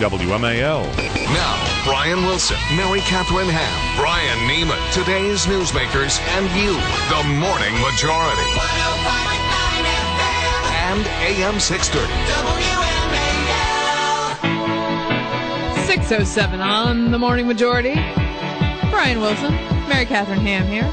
WMAL. Now, Brian Wilson, Mary Catherine Ham, Brian Neiman, today's newsmakers, and you, the Morning Majority. 105.9 FM. And AM 630. WMAL. 6:07 on the Morning Majority. Brian Wilson, Mary Catherine Ham here.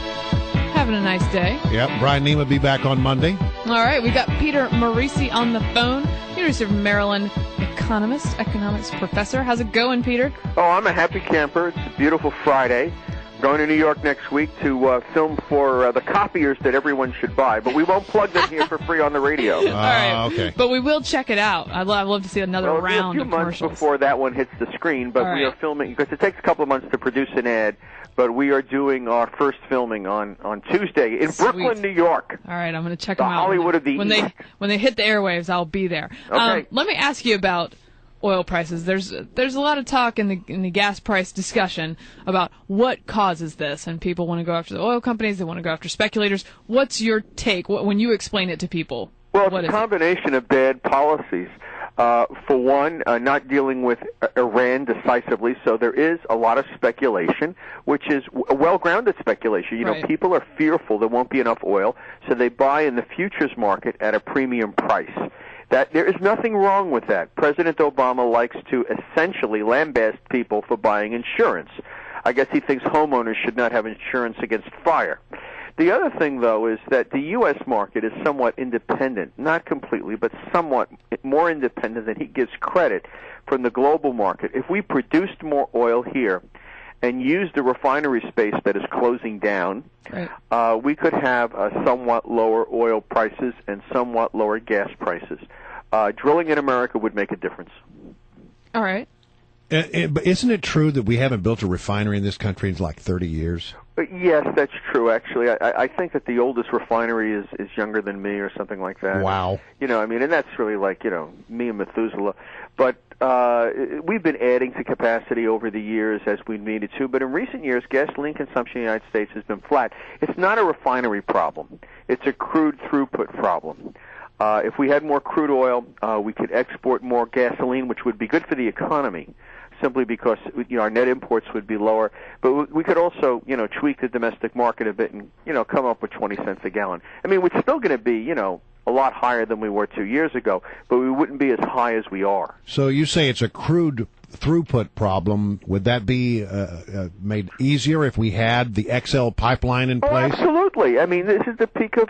Having a nice day. Yep, Brian Neiman will be back on Monday. All right, we got Peter Morici on the phone. University of Maryland economist, economics professor. How's it going, Peter? Oh, I'm a happy camper. It's a beautiful Friday. Going to New York next week to film for the copiers that everyone should buy, but we won't plug them here for free on the radio. All right, okay. But we will check it out. I'd love to see another Well, round it'll be a of few months commercials. before that one hits the screen, but All we are right. filming, because it takes a couple of months to produce an ad, but we are doing our first filming on Tuesday in Sweet. Brooklyn, New York. All right, I'm going to check The them out. Hollywood of the when East. they hit the airwaves, I'll be there. Okay. Let me ask you about oil prices. There's a lot of talk in the gas price discussion about what causes this, and people want to go after the oil companies. They want to go after speculators. What's your take when you explain it to people? Well, What it's is a it? combination of bad policies. For one, not dealing with Iran decisively, so there is a lot of speculation, which is a well-grounded speculation. You know, Right. people are fearful there won't be enough oil, so they buy in the futures market at a premium price. That there is nothing wrong with that. President Obama likes to essentially lambaste people for buying insurance. I guess he thinks homeowners should not have insurance against fire. The other thing, though, is that the U.S. market is somewhat independent, not completely, but somewhat more independent than he gives credit from the global market. If we produced more oil here and used the refinery space that is closing down, Right. we could have somewhat lower oil prices and somewhat lower gas prices. Drilling in America would make a difference. All right. But isn't it true that we haven't built a refinery in this country in like 30 years? Yes, that's true, actually. I think that the oldest refinery is younger than me or something like that. Wow. You know, I mean, and that's really like, you know, me and Methuselah. But we've been adding to capacity over the years as we needed to. But in recent years, gasoline consumption in the United States has been flat. It's not a refinery problem. It's a crude throughput problem. If we had more crude oil, we could export more gasoline, which would be good for the economy, simply because our net imports would be lower. But we could also, tweak the domestic market a bit and, come up with 20 cents a gallon. I mean, we're still going to be, a lot higher than we were 2 years ago, but we wouldn't be as high as we are. So you say it's a crude throughput problem. Would that be made easier if we had the XL pipeline in Oh, place? absolutely. I mean, this is the peak of,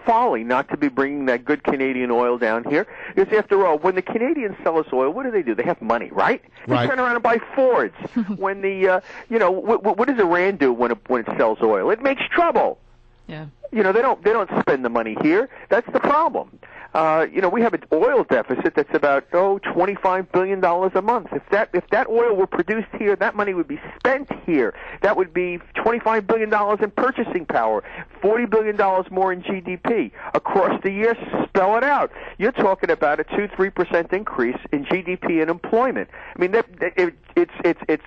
folly not to be bringing that good Canadian oil down here. Because after all, when the Canadians sell us oil, what do? They have money, right? They Right. turn around and buy Fords. When the, what does Iran do when it sells oil? It makes trouble. Yeah. They don't spend the money here. That's the problem. We have an oil deficit that's about $25 billion a month. If that oil were produced here, that money would be spent here. That would be $25 billion in purchasing power, $40 billion more in GDP across the year. Spell it out. You're talking about a 2-3% increase in GDP and employment. I mean, it's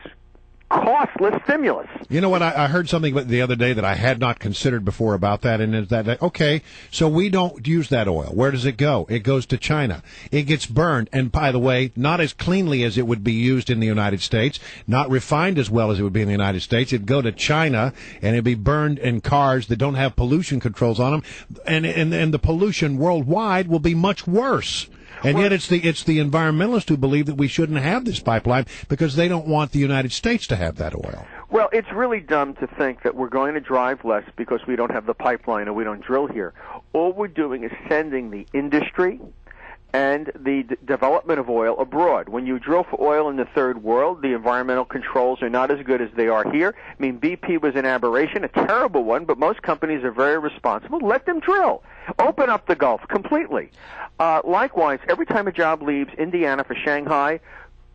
costless stimulus. You know what? I heard something the other day that I had not considered before about that, and is that, okay, so we don't use that oil. Where does it go? It goes to China. It gets burned, and by the way, not as cleanly as it would be used in the United States, not refined as well as it would be in the United States. It'd go to China, and it'd be burned in cars that don't have pollution controls on them, and the pollution worldwide will be much worse. And yet it's the environmentalists who believe that we shouldn't have this pipeline because they don't want the United States to have that oil. Well, it's really dumb to think that we're going to drive less because we don't have the pipeline or we don't drill here. All we're doing is sending the industry and the development of oil abroad. When you drill for oil in the third world, the environmental controls are not as good as they are here. I mean, BP was an aberration, a terrible one, but most companies are very responsible. Let them drill. Open up the Gulf completely. Likewise, every time a job leaves Indiana for Shanghai,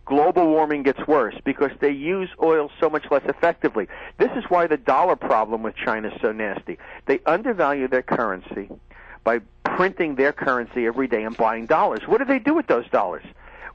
global warming gets worse because they use oil so much less effectively. This is why the dollar problem with China is so nasty. They undervalue their currency by printing their currency every day and buying dollars. What do they do with those dollars?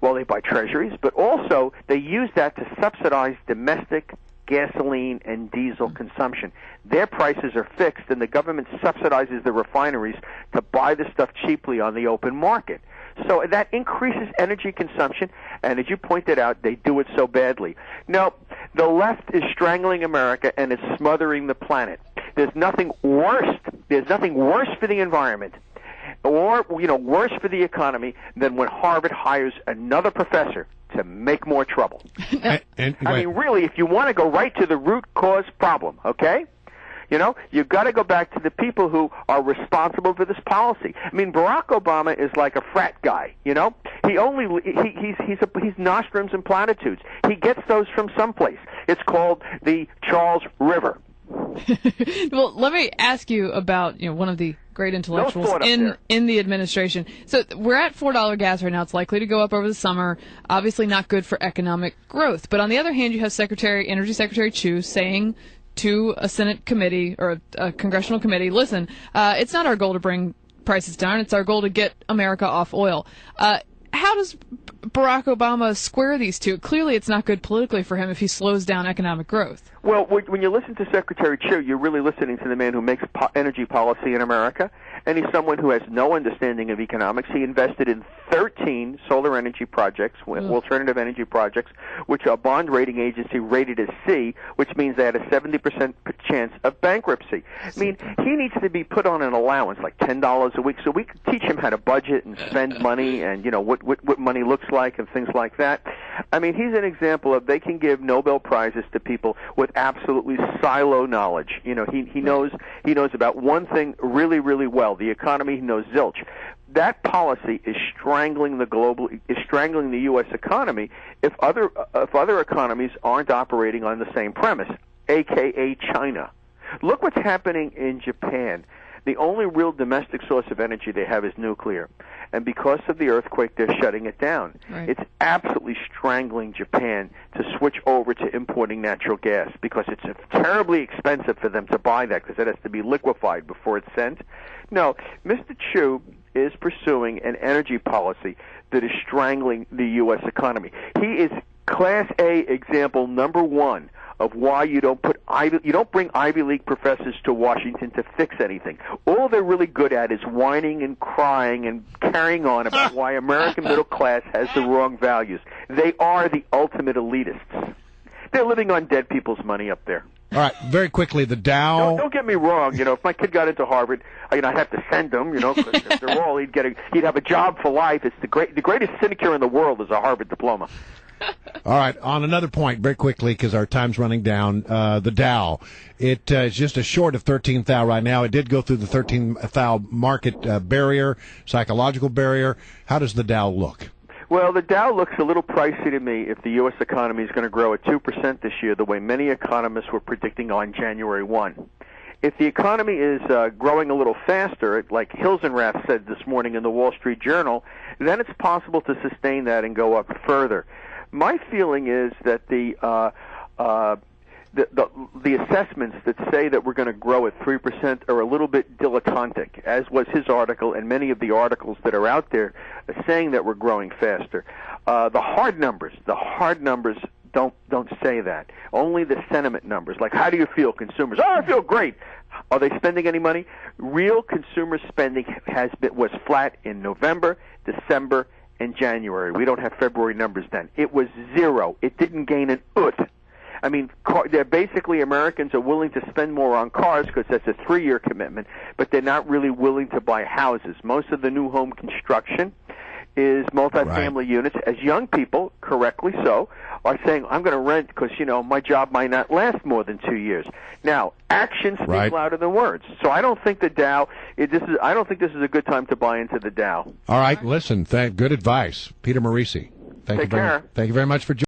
Well, they buy treasuries, but also they use that to subsidize domestic gasoline and diesel consumption. Their prices are fixed, and the government subsidizes the refineries to buy the stuff cheaply on the open market. So that increases energy consumption, and as you pointed out, they do it so badly. No, the left is strangling America and is smothering the planet. There's nothing worse. There's nothing worse for the environment, or worse for the economy than when Harvard hires another professor to make more trouble. I mean, really, if you want to go right to the root cause problem, okay? You've got to go back to the people who are responsible for this policy. I mean, Barack Obama is like a frat guy. He's nostrums and platitudes. He gets those from someplace. It's called the Charles River. Well, let me ask you about one of the great intellectuals in the administration. So we're at $4 gas right now. It's likely to go up over the summer. Obviously not good for economic growth. But on the other hand, you have Energy Secretary Chue saying to a Senate committee or a congressional committee, listen, it's not our goal to bring prices down. It's our goal to get America off oil. How does Barack Obama square these two? Clearly, it's not good politically for him if he slows down economic growth. Well, when you listen to Secretary Chue, you're really listening to the man who makes energy policy in America, and he's someone who has no understanding of economics. He invested in 13 solar energy projects, alternative energy projects, which a bond rating agency rated as C, which means they had a 70% chance of bankruptcy. I mean, he needs to be put on an allowance, like $10 a week, so we can teach him how to budget and spend money and, what money looks like and things like that. I mean, he's an example of they can give Nobel Prizes to people with absolutely silo knowledge. He knows about one thing really, really well, the economy. He knows zilch. That policy is strangling the U.S. economy if other economies aren't operating on the same premise, aka China. Look what's happening in Japan. The only real domestic source of energy they have is nuclear. And because of the earthquake, they're shutting it down. Right. It's absolutely strangling Japan to switch over to importing natural gas because it's terribly expensive for them to buy that because it has to be liquefied before it's sent. No, Mr. Chue is pursuing an energy policy that is strangling the U.S. economy. He is Class A example number one of why you don't bring Ivy League professors to Washington to fix anything. All they're really good at is whining and crying and carrying on about why American middle class has the wrong values. They are the ultimate elitists. They're living on dead people's money up there. All right, very quickly, the Dow. Don't get me wrong. If my kid got into Harvard, I'd have to send him. Because after all, he'd have a job for life. It's the greatest sinecure in the world is a Harvard diploma. All right, on another point, very quickly, because our time's running down, the Dow. It is just a short of 13,000 right now. It did go through the 13,000 market barrier, psychological barrier. How does the Dow look? Well, the Dow looks a little pricey to me if the U.S. economy is going to grow at 2% this year, the way many economists were predicting on January 1. If the economy is growing a little faster, like Hilsenrath said this morning in the Wall Street Journal, then it's possible to sustain that and go up further. My feeling is that the assessments that say that we're going to grow at 3% are a little bit dilettantic, as was his article and many of the articles that are out there saying that we're growing faster. The hard numbers don't say that. Only the sentiment numbers, like how do you feel, consumers? Oh, I feel great. Are they spending any money? Real consumer spending was flat in November, December, and January. We don't have February numbers then. It was zero. It didn't gain an oot. I mean, they're basically Americans are willing to spend more on cars because that's a 3-year commitment, but they're not really willing to buy houses. Most of the new home construction is multifamily units, as young people, correctly so, are saying, I'm going to rent because, my job might not last more than 2 years. Now, actions speak louder than words. So I don't think the Dow, I don't think this is a good time to buy into the Dow. All right, listen, good advice. Peter Morici. Thank you very much for joining